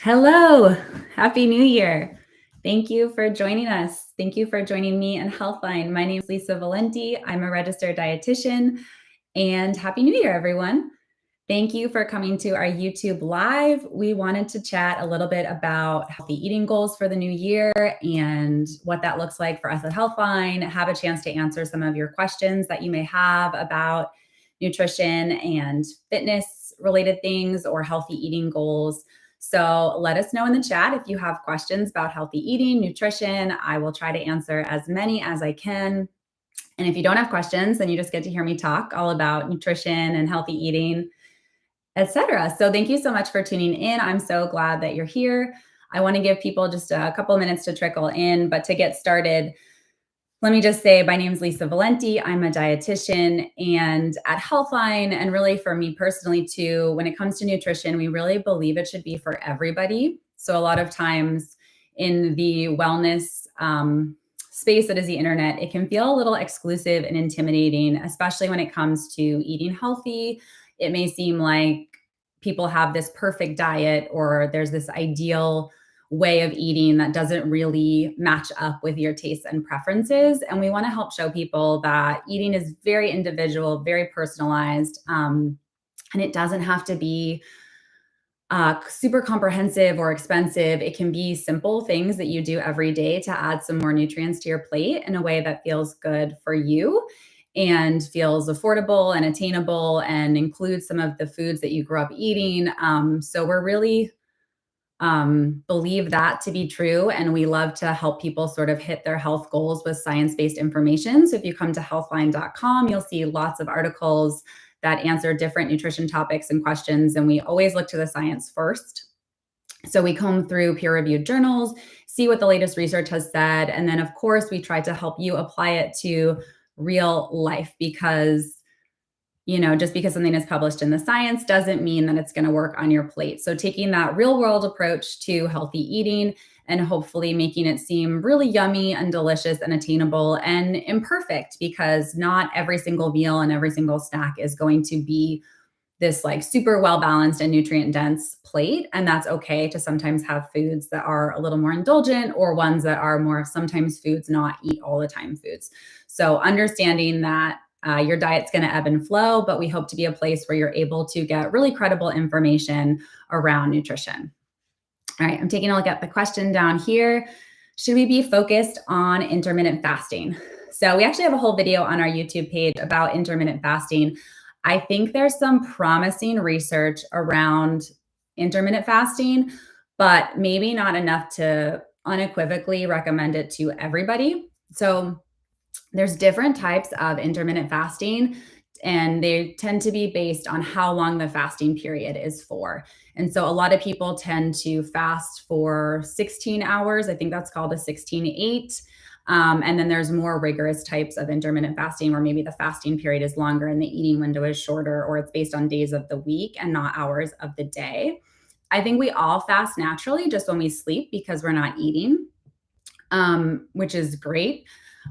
Hello, Happy New Year. Thank you for joining us. Thank you for joining me in Healthline. My name is Lisa Valente. I'm a registered dietitian, and Happy New Year, everyone. Thank you for coming to our YouTube Live. We wanted to chat a little bit about healthy eating goals for the new year and what that looks like for us at Healthline, have a chance to answer some of your questions that you may have about nutrition and fitness related things or healthy eating goals. So let us know in the chat if you have questions about healthy eating, nutrition. I will try to answer as many as I can. And if you don't have questions, then you just get to hear me talk all about nutrition and healthy eating, etc. So thank you so much for tuning in. I'm so glad that you're here. I want to give people just a couple of minutes to trickle in, but to get started, let me just say my name is Lisa Valente. I'm a dietitian, and at Healthline, and really for me personally too, when it comes to nutrition, we really believe it should be for everybody. So a lot of times in the wellness space that is the internet, it can feel a little exclusive and intimidating, especially when it comes to eating healthy. It may seem like people have this perfect diet or there's this ideal way of eating that doesn't really match up with your tastes and preferences. And we want to help show people that eating is very individual, very personalized, and it doesn't have to be super comprehensive or expensive. It can be simple things that you do every day to add some more nutrients to your plate in a way that feels good for you and feels affordable and attainable and includes some of the foods that you grew up eating. So we're really believe that to be true. And we love to help people sort of hit their health goals with science-based information. So if you come to healthline.com, you'll see lots of articles that answer different nutrition topics and questions. And we always look to the science first. So we comb through peer-reviewed journals, see what the latest research has said. And then of course, we try to help you apply it to real life because just because something is published in the science doesn't mean that it's going to work on your plate. So taking that real world approach to healthy eating and hopefully making it seem really yummy and delicious and attainable and imperfect, because not every single meal and every single snack is going to be this like super well-balanced and nutrient dense plate. And that's okay to sometimes have foods that are a little more indulgent or ones that are more sometimes foods, not eat all the time foods. So understanding that your diet's going to ebb and flow, but we hope to be a place where you're able to get really credible information around nutrition. All right, I'm taking a look at the question down here. Should we be focused on intermittent fasting? So we actually have a whole video on our YouTube page about intermittent fasting. I think there's some promising research around intermittent fasting, but maybe not enough to unequivocally recommend it to everybody. So there's different types of intermittent fasting, and they tend to be based on how long the fasting period is for. And so a lot of people tend to fast for 16 hours. I think that's called a 16-8. And then there's more rigorous types of intermittent fasting where maybe the fasting period is longer and the eating window is shorter, or it's based on days of the week and not hours of the day. I think we all fast naturally just when we sleep because we're not eating, which is great.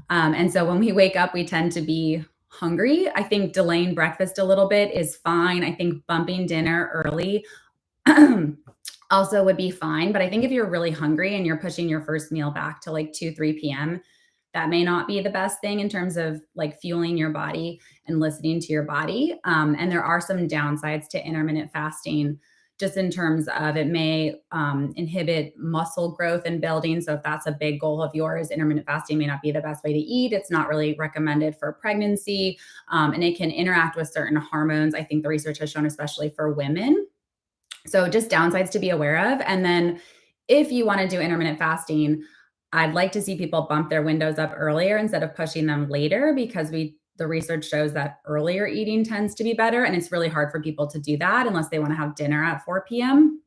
And so when we wake up, we tend to be hungry. I think delaying breakfast a little bit is fine. I think bumping dinner early also would be fine. But I think if you're really hungry and you're pushing your first meal back to like 2, 3 p.m., that may not be the best thing in terms of like fueling your body and listening to your body. And there are some downsides to intermittent fasting, just in terms of it may inhibit muscle growth and building. So if that's a big goal of yours, intermittent fasting may not be the best way to eat. It's not really recommended for pregnancy, and it can interact with certain hormones. I think the research has shown, especially for women. So just downsides to be aware of. And then if you want to do intermittent fasting, I'd like to see people bump their windows up earlier instead of pushing them later, because the research shows that earlier eating tends to be better. And it's really hard for people to do that unless they want to have dinner at 4 p.m.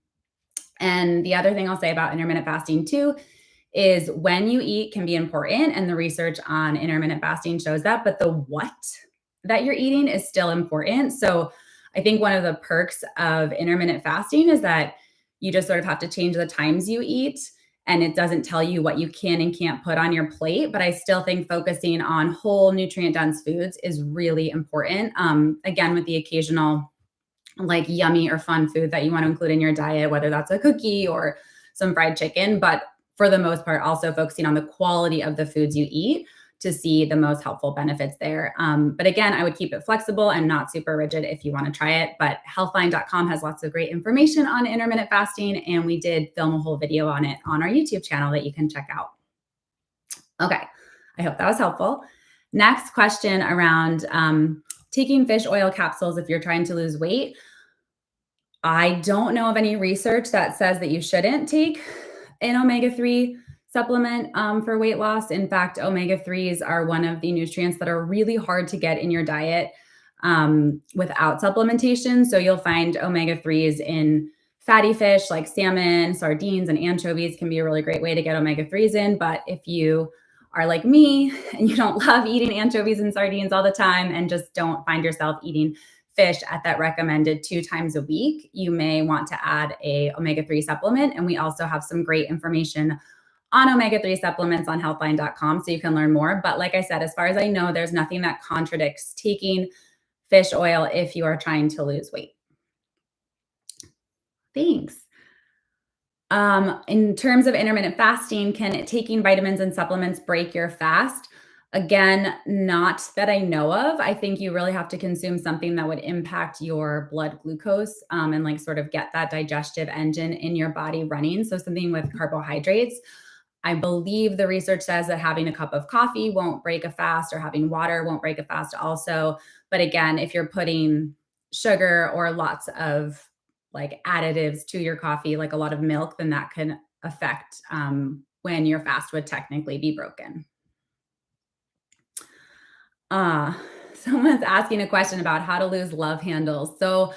And the other thing I'll say about intermittent fasting too is when you eat can be important. And the research on intermittent fasting shows that, but the what that you're eating is still important. So I think one of the perks of intermittent fasting is that you just sort of have to change the times you eat, and it doesn't tell you what you can and can't put on your plate. But I still think focusing on whole nutrient dense foods is really important. Again, with the occasional like yummy or fun food that you want to include in your diet, whether that's a cookie or some fried chicken. But for the most part, also focusing on the quality of the foods you eat to see the most helpful benefits there. But again, I would keep it flexible and not super rigid if you want to try it. But healthline.com has lots of great information on intermittent fasting. And we did film a whole video on it on our YouTube channel that you can check out. Okay, I hope that was helpful. Next question around taking fish oil capsules if you're trying to lose weight. I don't know of any research that says that you shouldn't take an omega-3 supplement for weight loss. In fact, omega-3s are one of the nutrients that are really hard to get in your diet without supplementation. So you'll find omega-3s in fatty fish like salmon, sardines, and anchovies can be a really great way to get omega-3s in. But if you are like me and you don't love eating anchovies and sardines all the time and just don't find yourself eating fish at that recommended 2 times a week, you may want to add a omega-3 supplement. And we also have some great information on omega-3 supplements on healthline.com so you can learn more. But like I said, as far as I know, there's nothing that contradicts taking fish oil if you are trying to lose weight. Thanks. In terms of intermittent fasting, can taking vitamins and supplements break your fast? Again, not that I know of. I think you really have to consume something that would impact your blood glucose and like sort of get that digestive engine in your body running. So something with carbohydrates. I believe the research says that having a cup of coffee won't break a fast or having water won't break a fast also. But again, if you're putting sugar or lots of like additives to your coffee, like a lot of milk, then that can affect when your fast would technically be broken. Someone's asking a question about how to lose love handles. So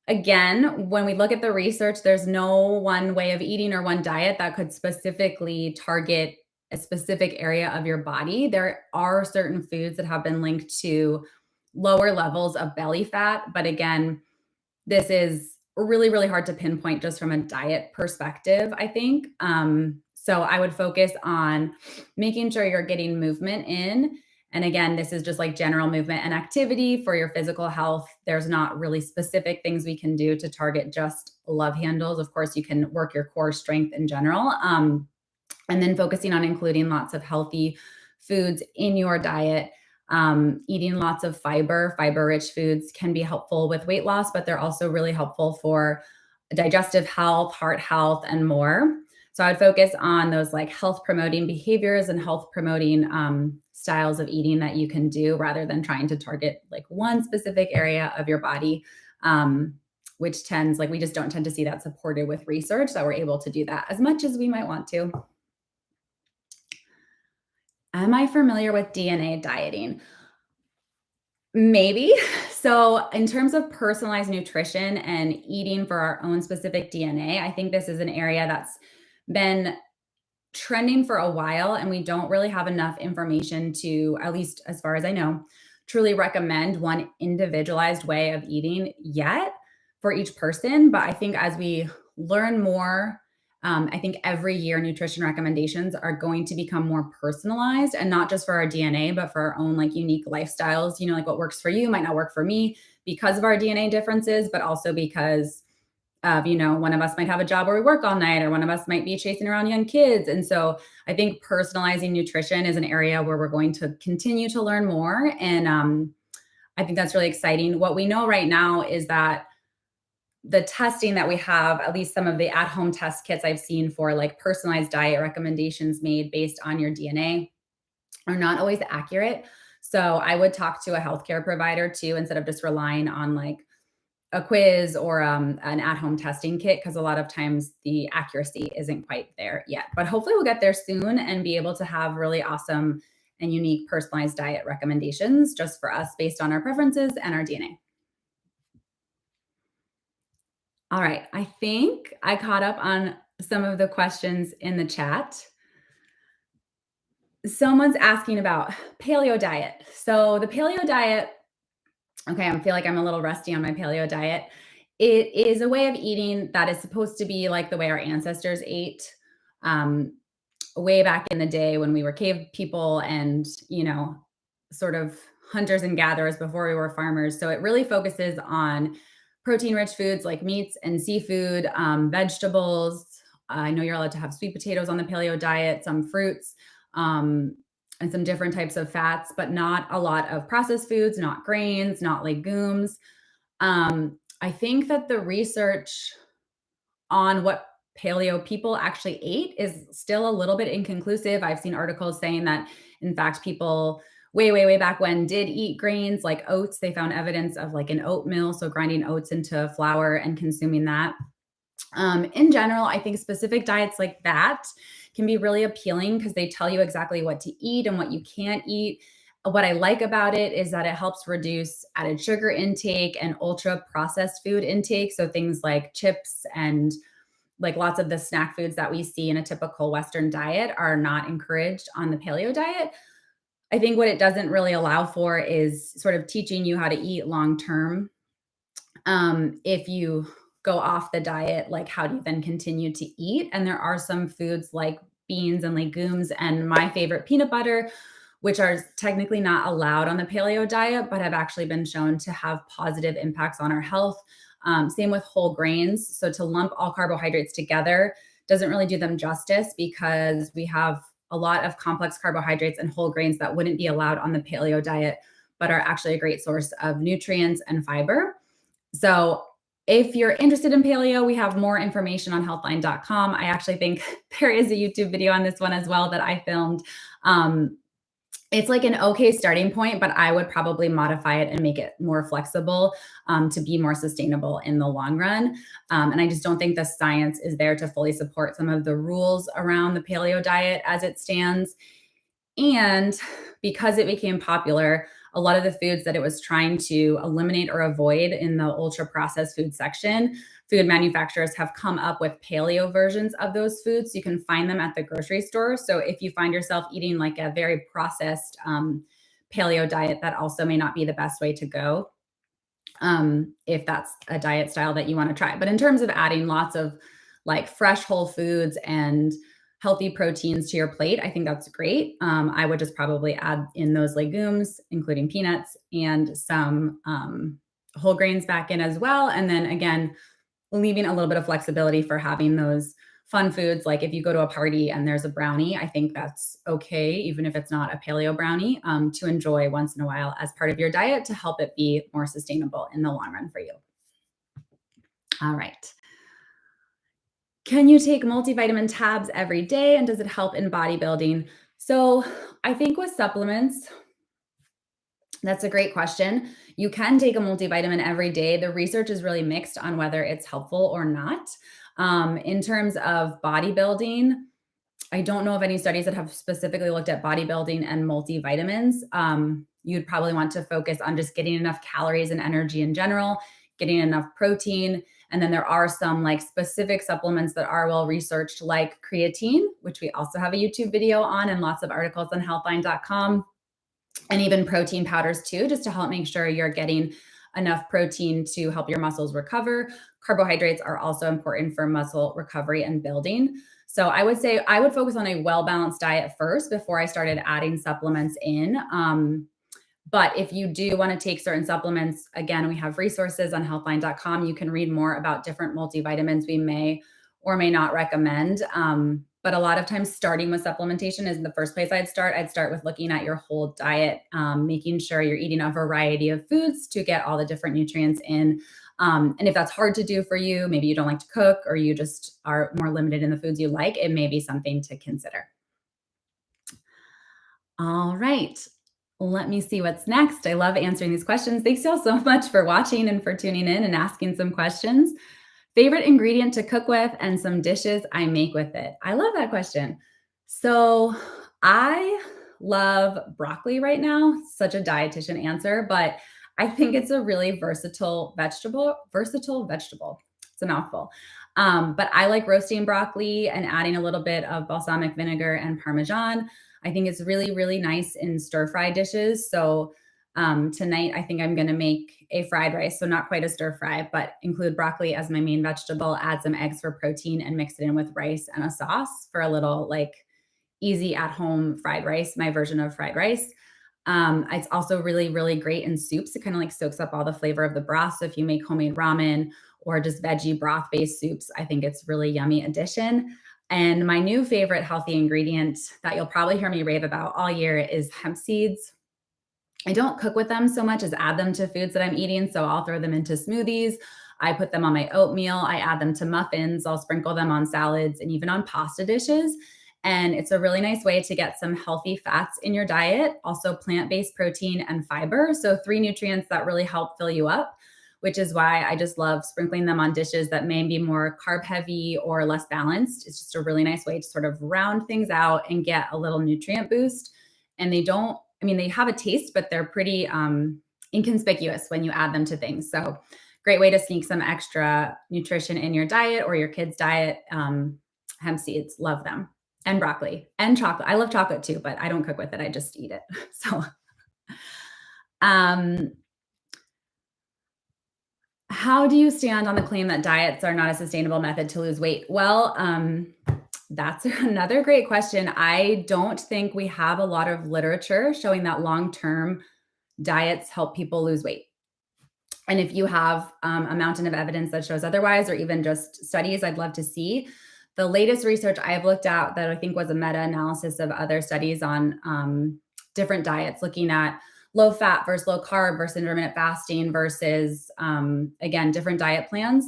again, when we look at the research, there's no one way of eating or one diet that could specifically target a specific area of your body. There are certain foods that have been linked to lower levels of belly fat. But again, this is really, really hard to pinpoint just from a diet perspective, I think. So I would focus on making sure you're getting movement in. And again, this is just like general movement and activity for your physical health. There's not really specific things we can do to target just love handles. Of course, you can work your core strength in general. And then focusing on including lots of healthy foods in your diet. Eating lots of fiber-rich foods can be helpful with weight loss, but they're also really helpful for digestive health, heart health, and more. So I'd focus on those like health promoting behaviors and health promoting styles of eating that you can do rather than trying to target like one specific area of your body, which tends like we just don't tend to see that supported with research that we're able to do that as much as we might want to. Am I familiar with DNA dieting? Maybe. So, in terms of personalized nutrition and eating for our own specific DNA, I think this is an area that's been trending for a while, and we don't really have enough information to, at least as far as I know, truly recommend one individualized way of eating yet for each person. But I think as we learn more, I think every year nutrition recommendations are going to become more personalized and not just for our DNA, but for our own like unique lifestyles. You know, like what works for you might not work for me because of our DNA differences, but also because of, you know, one of us might have a job where we work all night, or one of us might be chasing around young kids. And so I think personalizing nutrition is an area where we're going to continue to learn more. And I think that's really exciting. What we know right now is that the testing that we have, at least some of the at-home test kits I've seen for like personalized diet recommendations made based on your DNA are not always accurate. So I would talk to a healthcare provider too, instead of just relying on like a quiz or an at-home testing kit, because a lot of times the accuracy isn't quite there yet. But hopefully we'll get there soon and be able to have really awesome and unique personalized diet recommendations just for us based on our preferences and our DNA. All right, I think I caught up on some of the questions in the chat. Someone's asking about paleo diet. So the paleo diet, okay, I feel like I'm a little rusty on my paleo diet. It is a way of eating that is supposed to be like the way our ancestors ate way back in the day when we were cave people and, you know, sort of hunters and gatherers before we were farmers. So it really focuses on protein-rich foods like meats and seafood, vegetables. I know you're allowed to have sweet potatoes on the paleo diet, some fruits, um, and some different types of fats, but not a lot of processed foods, not grains, not legumes. I think that the research on what paleo people actually ate is still a little bit inconclusive. I've seen articles saying that, in fact, people way back when did eat grains like oats. They found evidence of like an oat mill, so grinding oats into flour and consuming that. In general, I think specific diets like that can be really appealing because they tell you exactly what to eat and what you can't eat. What I like about it is that it helps reduce added sugar intake and ultra processed food intake. So things like chips and like lots of the snack foods that we see in a typical Western diet are not encouraged on the paleo diet. I think what it doesn't really allow for is sort of teaching you how to eat long term. If you go off the diet, like how do you then continue to eat? And there are some foods like beans and legumes, and my favorite, peanut butter, which are technically not allowed on the paleo diet, but have actually been shown to have positive impacts on our health. Same with whole grains. So to lump all carbohydrates together doesn't really do them justice because we have a lot of complex carbohydrates and whole grains that wouldn't be allowed on the paleo diet, but are actually a great source of nutrients and fiber. So if you're interested in paleo, we have more information on healthline.com. I actually think there is a YouTube video on this one as well that I filmed. It's like an okay starting point, but I would probably modify it and make it more flexible to be more sustainable in the long run. And I just don't think the science is there to fully support some of the rules around the paleo diet as it stands. And because it became popular, a lot of the foods that it was trying to eliminate or avoid in the ultra processed food section, food manufacturers have come up with paleo versions of those foods. You can find them at the grocery store. So if you find yourself eating like a very processed paleo diet, that also may not be the best way to go if that's a diet style that you want to try. But in terms of adding lots of like fresh whole foods and healthy proteins to your plate, I think that's great. I would just probably add in those legumes, including peanuts and some whole grains back in as well. And then again, leaving a little bit of flexibility for having those fun foods. Like if you go to a party and there's a brownie, I think that's okay, even if it's not a paleo brownie, to enjoy once in a while as part of your diet to help it be more sustainable in the long run for you. All right. Can you take multivitamin tabs every day and does it help in bodybuilding? So I think with supplements, that's a great question. You can take a multivitamin every day. The research is really mixed on whether it's helpful or not. In terms of bodybuilding, I don't know of any studies that have specifically looked at bodybuilding and multivitamins. You'd probably want to focus on just getting enough calories and energy in general, getting enough protein. And then there are some like specific supplements that are well researched, like creatine, which we also have a YouTube video on and lots of articles on healthline.com, and even protein powders too, just to help make sure you're getting enough protein to help your muscles recover. Carbohydrates are also important for muscle recovery and building. So I would say I would focus on a well-balanced diet first before I started adding supplements in. But if you do want to take certain supplements, again, we have resources on healthline.com. You can read more about different multivitamins we may or may not recommend. But a lot of times starting with supplementation is the first place I'd start. I'd start with looking at your whole diet, making sure you're eating a variety of foods to get all the different nutrients in. And if that's hard to do for you, maybe you don't like to cook or you just are more limited in the foods you like, it may be something to consider. All right. Let me see what's next. I love answering these questions. Thanks y'all so much for watching and for tuning in and asking some questions. Favorite ingredient to cook with and some dishes I make with it. I love that question. So I love broccoli right now. Such a dietitian answer, but I think it's a really versatile vegetable. It's a mouthful. But I like roasting broccoli and adding a little bit of balsamic vinegar and Parmesan. I think it's really, really nice in stir fry dishes. So tonight, I think I'm going to make a fried rice. So not quite a stir fry, but include broccoli as my main vegetable, add some eggs for protein and mix it in with rice and a sauce for a little like easy at home fried rice, my version of fried rice. It's also really, really great in soups. It kind of like soaks up all the flavor of the broth. So if you make homemade ramen or just veggie broth based soups, I think it's really yummy addition. And my new favorite healthy ingredient that you'll probably hear me rave about all year is hemp seeds. I don't cook with them so much as add them to foods that I'm eating. So I'll throw them into smoothies. I put them on my oatmeal. I add them to muffins. I'll sprinkle them on salads and even on pasta dishes. And it's a really nice way to get some healthy fats in your diet, also plant based protein and fiber. So, three nutrients that really help fill you up, which is why I just love sprinkling them on dishes that may be more carb heavy or less balanced. It's just a really nice way to sort of round things out and get a little nutrient boost. And they don't, I mean, they have a taste, but they're pretty inconspicuous when you add them to things. So, great way to sneak some extra nutrition in your diet or your kids' diet. Hemp seeds, love them. And broccoli and chocolate. I love chocolate too, but I don't cook with it. I just eat it. So, um, how do you stand on the claim that diets are not a sustainable method to lose weight? Well, that's another great question. I don't think we have a lot of literature showing that long term diets help people lose weight. And if you have a mountain of evidence that shows otherwise, or even just studies, I'd love to see. The latest research I've looked at that I think was a meta analysis of other studies on different diets, looking at low fat versus low carb versus intermittent fasting versus, again, different diet plans.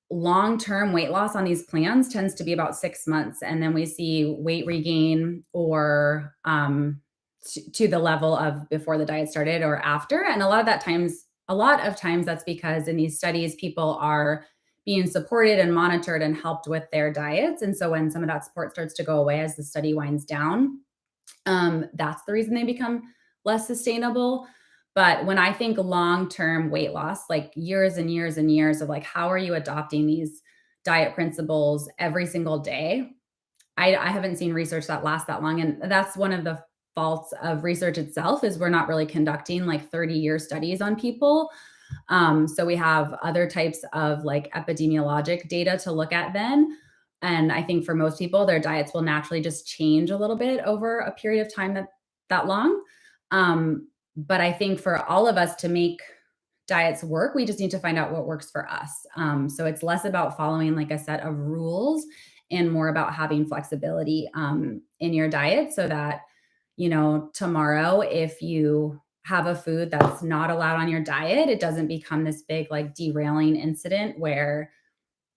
Long term weight loss on these plans tends to be about 6 months. And then we see weight regain or to the level of before the diet started or after. And a lot of times that's because in these studies, people are being supported and monitored and helped with their diets. And so when some of that support starts to go away as the study winds down, that's the reason they become less sustainable. But when I think long-term weight loss, like years and years and years of like, how are you adopting these diet principles every single day? I haven't seen research that lasts that long. And that's one of the faults of research itself is we're not really conducting like 30-year studies on people. So we have other types of like epidemiologic data to look at then. And I think for most people, their diets will naturally just change a little bit over a period of time that long. But I think for all of us to make diets work, we just need to find out what works for us. So it's less about following like a set of rules and more about having flexibility in your diet so that, tomorrow, if you have a food that's not allowed on your diet, it doesn't become this big like derailing incident where,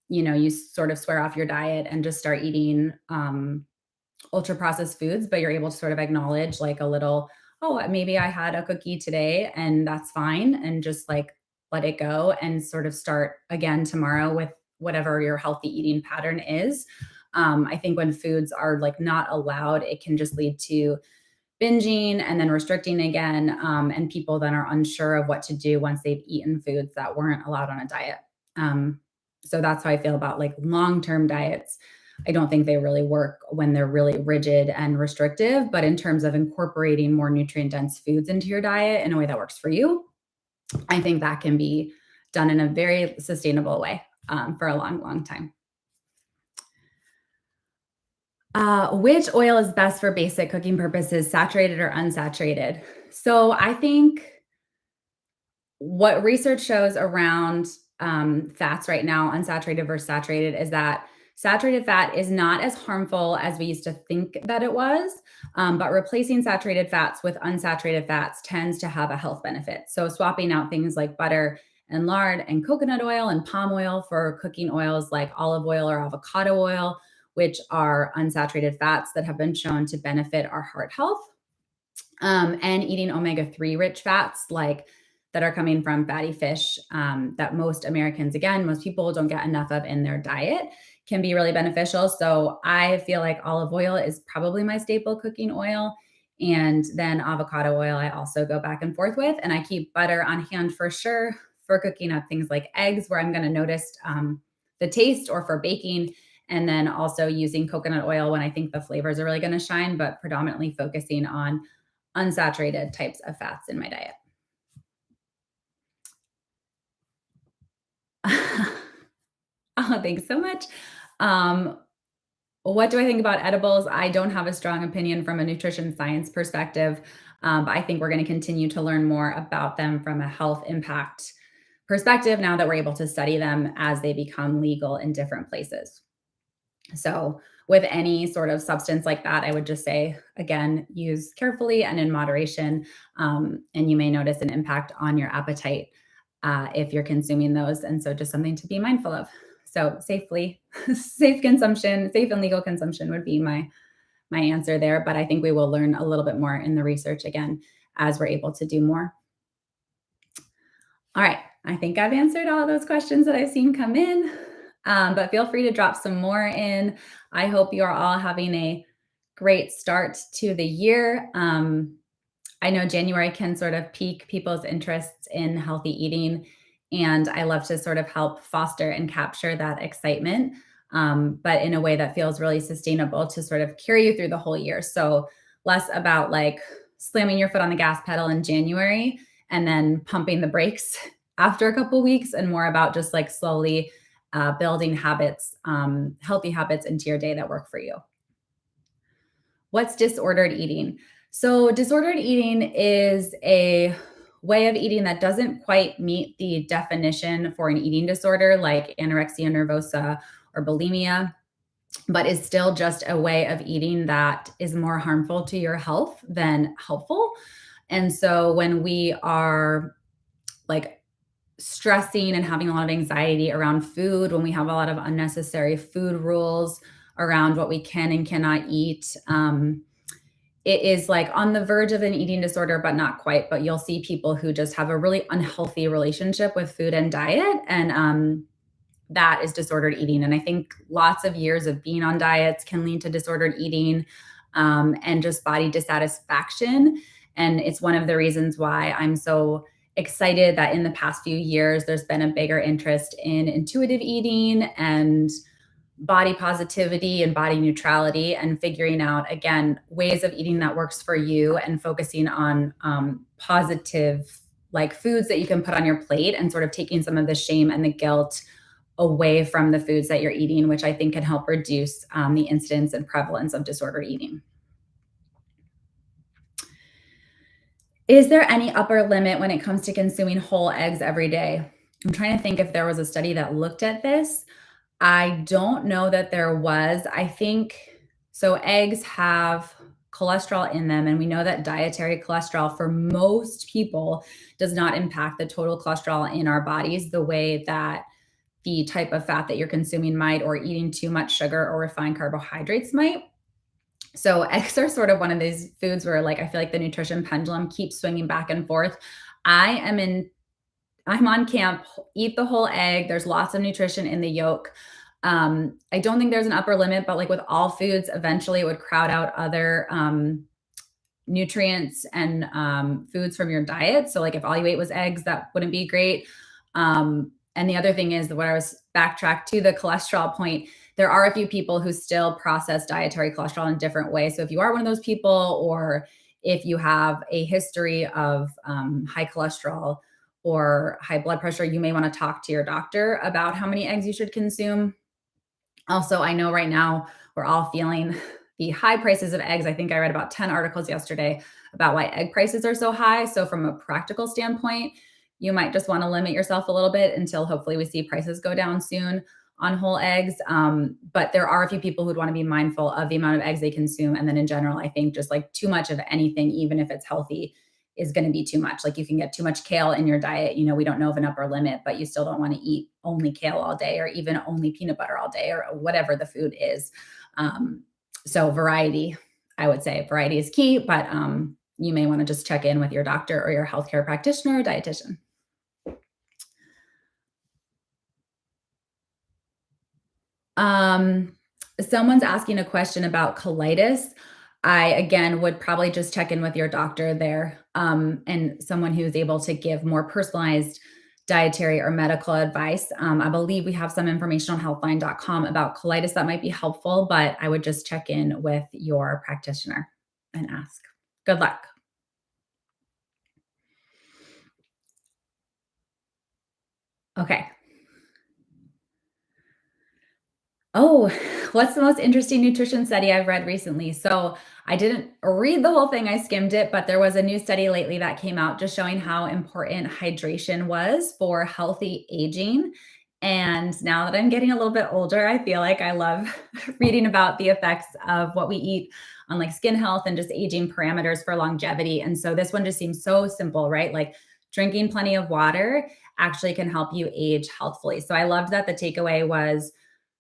you sort of swear off your diet and just start eating ultra processed foods, but you're able to sort of acknowledge like a little, oh, maybe I had a cookie today and that's fine. And just like let it go and sort of start again tomorrow with whatever your healthy eating pattern is. I think when foods are like not allowed, it can just lead to binging and then restricting again. And people then are unsure of what to do once they've eaten foods that weren't allowed on a diet. So that's how I feel about like long term diets. I don't think they really work when they're really rigid and restrictive, but in terms of incorporating more nutrient dense foods into your diet in a way that works for you, I think that can be done in a very sustainable way for a long, long time. Which oil is best for basic cooking purposes, saturated or unsaturated? So I think what research shows around fats right now, unsaturated versus saturated, is that saturated fat is not as harmful as we used to think that it was, but replacing saturated fats with unsaturated fats tends to have a health benefit. So swapping out things like butter and lard and coconut oil and palm oil for cooking oils like olive oil or avocado oil, which are unsaturated fats that have been shown to benefit our heart health, and eating omega-3 rich fats like that are coming from fatty fish that most Americans, again, most people don't get enough of in their diet can be really beneficial. So I feel like olive oil is probably my staple cooking oil. And then avocado oil, I also go back and forth with. And I keep butter on hand for sure for cooking up things like eggs, where I'm going to notice the taste, or for baking. And then also using coconut oil when I think the flavors are really going to shine, but predominantly focusing on unsaturated types of fats in my diet. Oh, thanks so much. Um, What do I think about edibles? I don't have a strong opinion from a nutrition science perspective, but I think we're going to continue to learn more about them from a health impact perspective now that we're able to study them as they become legal in different places. So, with any sort of substance like that, I would just say, again, use carefully and in moderation. And you may notice an impact on your appetite if you're consuming those. And so, just something to be mindful of. So, safely, safe consumption, safe and legal consumption would be my answer there. But I think we will learn a little bit more in the research again as we're able to do more. All right. I think I've answered all those questions that I've seen come in, but feel free to drop some more in. I hope you are all having a great start to the year. I know January can sort of pique people's interests in healthy eating, and I love to sort of help foster and capture that excitement, but in a way that feels really sustainable to sort of carry you through the whole year. So, less about like slamming your foot on the gas pedal in January and then pumping the brakes after a couple weeks, and more about just like slowly building habits, healthy habits into your day that work for you. What's disordered eating? So, disordered eating is a way of eating that doesn't quite meet the definition for an eating disorder like anorexia nervosa or bulimia, but is still just a way of eating that is more harmful to your health than helpful. And so, when we are like stressing and having a lot of anxiety around food, when we have a lot of unnecessary food rules around what we can and cannot eat, it is like on the verge of an eating disorder, but not quite. But you'll see people who just have a really unhealthy relationship with food and diet. And that is disordered eating. And I think lots of years of being on diets can lead to disordered eating and just body dissatisfaction. And it's one of the reasons why I'm so excited that in the past few years, there's been a bigger interest in intuitive eating and body positivity and body neutrality, and figuring out, again, ways of eating that works for you and focusing on positive, like foods that you can put on your plate and sort of taking some of the shame and the guilt away from the foods that you're eating, which I think can help reduce the incidence and prevalence of disordered eating. Is there any upper limit when it comes to consuming whole eggs every day? I'm trying to think if there was a study that looked at this. I don't know that there was. I think so. Eggs have cholesterol in them, and we know that dietary cholesterol for most people does not impact the total cholesterol in our bodies the way that the type of fat that you're consuming might, or eating too much sugar or refined carbohydrates might. So eggs are sort of one of these foods where like I feel like the nutrition pendulum keeps swinging back and forth. I am in I'm on camp, eat the whole egg. There's lots of nutrition in the yolk. I don't think there's an upper limit, but like with all foods, eventually it would crowd out other nutrients and foods from your diet. So, like if all you ate was eggs, that wouldn't be great. And the other thing is that when I was backtracked to the cholesterol point, there are a few people who still process dietary cholesterol in different ways. So, if you are one of those people, or if you have a history of high cholesterol or high blood pressure, you may want to talk to your doctor about how many eggs you should consume. Also, I know right now we're all feeling the high prices of eggs. I think I read about 10 articles yesterday about why egg prices are so high. So, from a practical standpoint, you might just want to limit yourself a little bit until hopefully we see prices go down soon on whole eggs. But there are a few people who'd want to be mindful of the amount of eggs they consume. And then in general, I think just like too much of anything, even if it's healthy, is going to be too much. Like you can get too much kale in your diet. You know, we don't know of an upper limit, but you still don't want to eat only kale all day, or even only peanut butter all day, or whatever the food is. So variety, I would say variety is key, but you may want to just check in with your doctor or your healthcare practitioner or dietitian. Um, Someone's asking a question about colitis. I again would probably just check in with your doctor there, and someone who's able to give more personalized dietary or medical advice. I believe we have some information on healthline.com about colitis that might be helpful, but I would just check in with your practitioner and ask. Good luck. Okay. Oh, What's the most interesting nutrition study I've read recently? So I didn't read the whole thing, I skimmed it, but there was a new study lately that came out just showing how important hydration was for healthy aging. And now that I'm getting a little bit older, I feel like I love reading about the effects of what we eat on like skin health and just aging parameters for longevity. And so this one just seems so simple, right? Like drinking plenty of water actually can help you age healthfully. So I loved that the takeaway was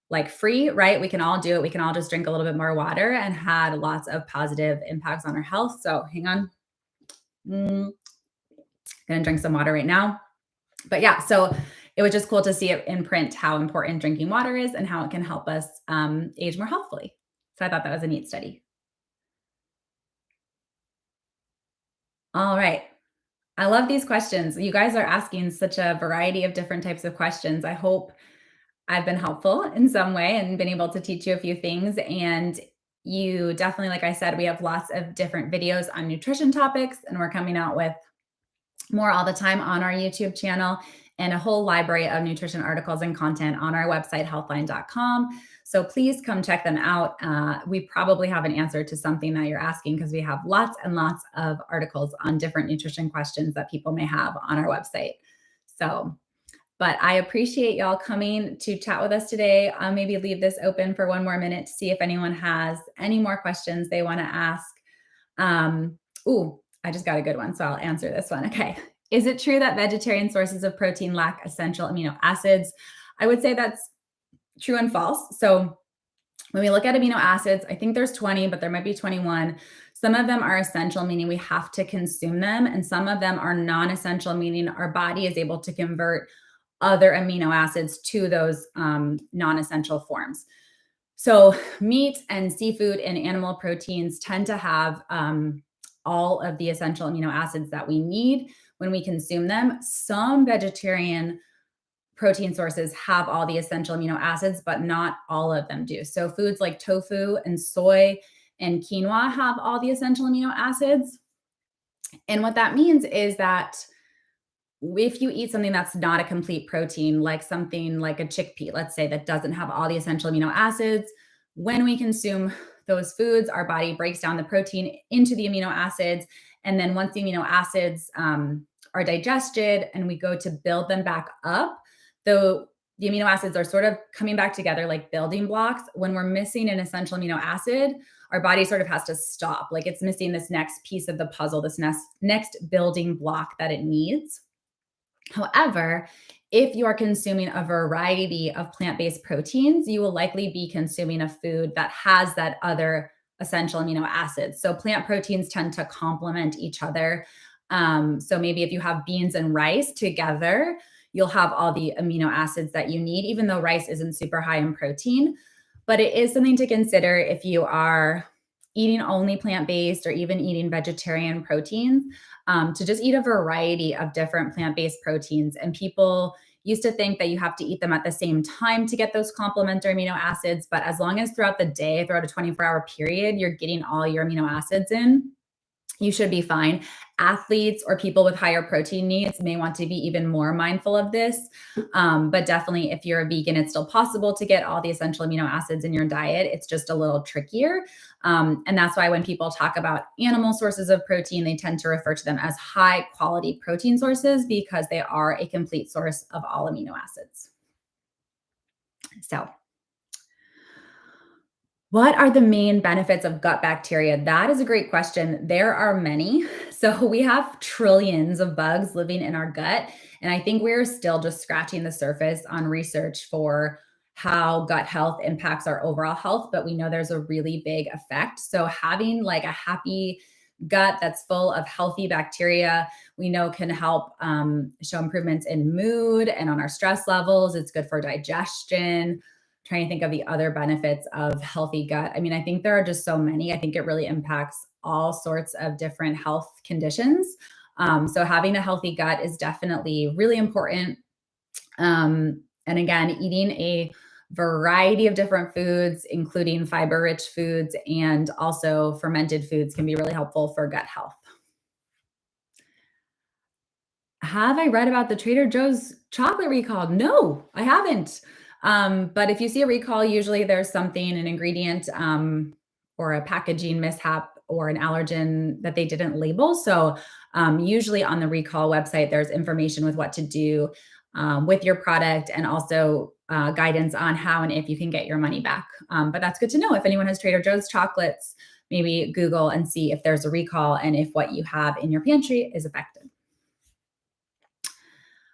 like free, right? We can all do it. We can all just drink a little bit more water and had lots of positive impacts on our health. So hang on. Gonna drink some water right now. But yeah, so it was just cool to see it in print how important drinking water is and how it can help us age more healthfully. So I thought that was a neat study. All right. I love these questions. You guys are asking such a variety of different types of questions. I hope I've been helpful in some way and been able to teach you a few things. And you definitely, like I said, we have lots of different videos on nutrition topics, and we're coming out with more all the time on our YouTube channel and a whole library of nutrition articles and content on our website, healthline.com. So please come check them out. We probably have an answer to something that you're asking because we have lots and lots of articles on different nutrition questions that people may have on our website. So, but I appreciate y'all coming to chat with us today. I'll maybe leave this open for one more minute to see if anyone has any more questions they want to ask. I just got a good one, so I'll answer this one. Okay. Is it true that vegetarian sources of protein lack essential amino acids? I would say that's true and false. So when we look at amino acids, I think there's 20, but there might be 21. Some of them are essential, meaning we have to consume them, and some of them are non-essential, meaning our body is able to convert other amino acids to those non-essential forms. So meat and seafood and animal proteins tend to have all of the essential amino acids that we need when we consume them. Some vegetarian protein sources have all the essential amino acids, but not all of them do. So foods like tofu and soy and quinoa have all the essential amino acids. And what that means is that if you eat something that's not a complete protein, like something like a chickpea, let's say, that doesn't have all the essential amino acids, when we consume those foods, our body breaks down the protein into the amino acids. And then once the amino acids are digested and we go to build them back up, the amino acids are sort of coming back together like building blocks. When we're missing an essential amino acid, our body sort of has to stop. Like it's missing this next piece of the puzzle, this next building block that it needs. However, if you are consuming a variety of plant-based proteins, you will likely be consuming a food that has that other essential amino acids. So plant proteins tend to complement each other. So maybe if you have beans and rice together, you'll have all the amino acids that you need, even though rice isn't super high in protein. But it is something to consider if you are eating only plant-based or even eating vegetarian proteins, to just eat a variety of different plant-based proteins. And people used to think that you have to eat them at the same time to get those complementary amino acids. But as long as throughout the day, throughout a 24-hour period, you're getting all your amino acids in, you should be fine. Athletes or people with higher protein needs may want to be even more mindful of this. But definitely, if you're a vegan, it's still possible to get all the essential amino acids in your diet. It's just a little trickier. And that's why when people talk about animal sources of protein, they tend to refer to them as high quality protein sources because they are a complete source of all amino acids. So, what are the main benefits of gut bacteria? That is a great question. There are many. So we have trillions of bugs living in our gut. And I think we're still just scratching the surface on research for how gut health impacts our overall health, but we know there's a really big effect. So having like a happy gut that's full of healthy bacteria, we know can help show improvements in mood and on our stress levels. It's good for digestion. Trying to think of the other benefits of healthy gut. I mean, I think there are just so many. I think it really impacts all sorts of different health conditions. So having a healthy gut is definitely really important. And again, eating a variety of different foods, including fiber-rich foods and also fermented foods, can be really helpful for gut health. Have I read about the Trader Joe's chocolate recall? No, I haven't. But if you see a recall, usually there's something, an ingredient or a packaging mishap or an allergen that they didn't label. So usually on the recall website, there's information with what to do with your product and also guidance on how and if you can get your money back. But that's good to know. If anyone has Trader Joe's chocolates, maybe Google and see if there's a recall and if what you have in your pantry is affected.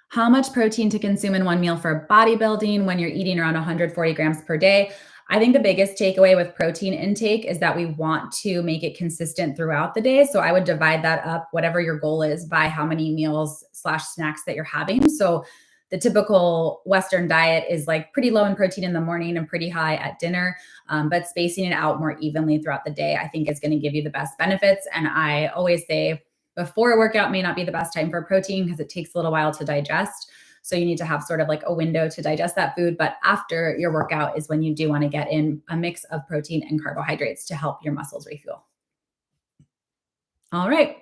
How much protein to consume in one meal for bodybuilding when you're eating around 140 grams per day? I think the biggest takeaway with protein intake is that we want to make it consistent throughout the day. So I would divide that up, whatever your goal is, by how many meals slash snacks that you're having. So the typical Western diet is like pretty low in protein in the morning and pretty high at dinner, but spacing it out more evenly throughout the day, I think is going to give you the best benefits. And I always say before a workout may not be the best time for protein because it takes a little while to digest. So you need to have sort of like a window to digest that food. But after your workout is when you do want to get in a mix of protein and carbohydrates to help your muscles refuel. All right.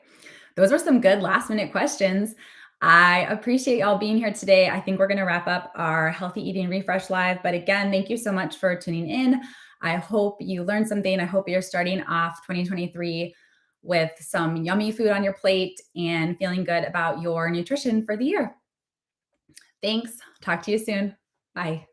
Those were some good last minute questions. I appreciate y'all being here today. I think we're going to wrap up our Healthy Eating Refresh Live. But again, thank you so much for tuning in. I hope you learned something. I hope you're starting off 2023 with some yummy food on your plate and feeling good about your nutrition for the year. Thanks. Talk to you soon. Bye.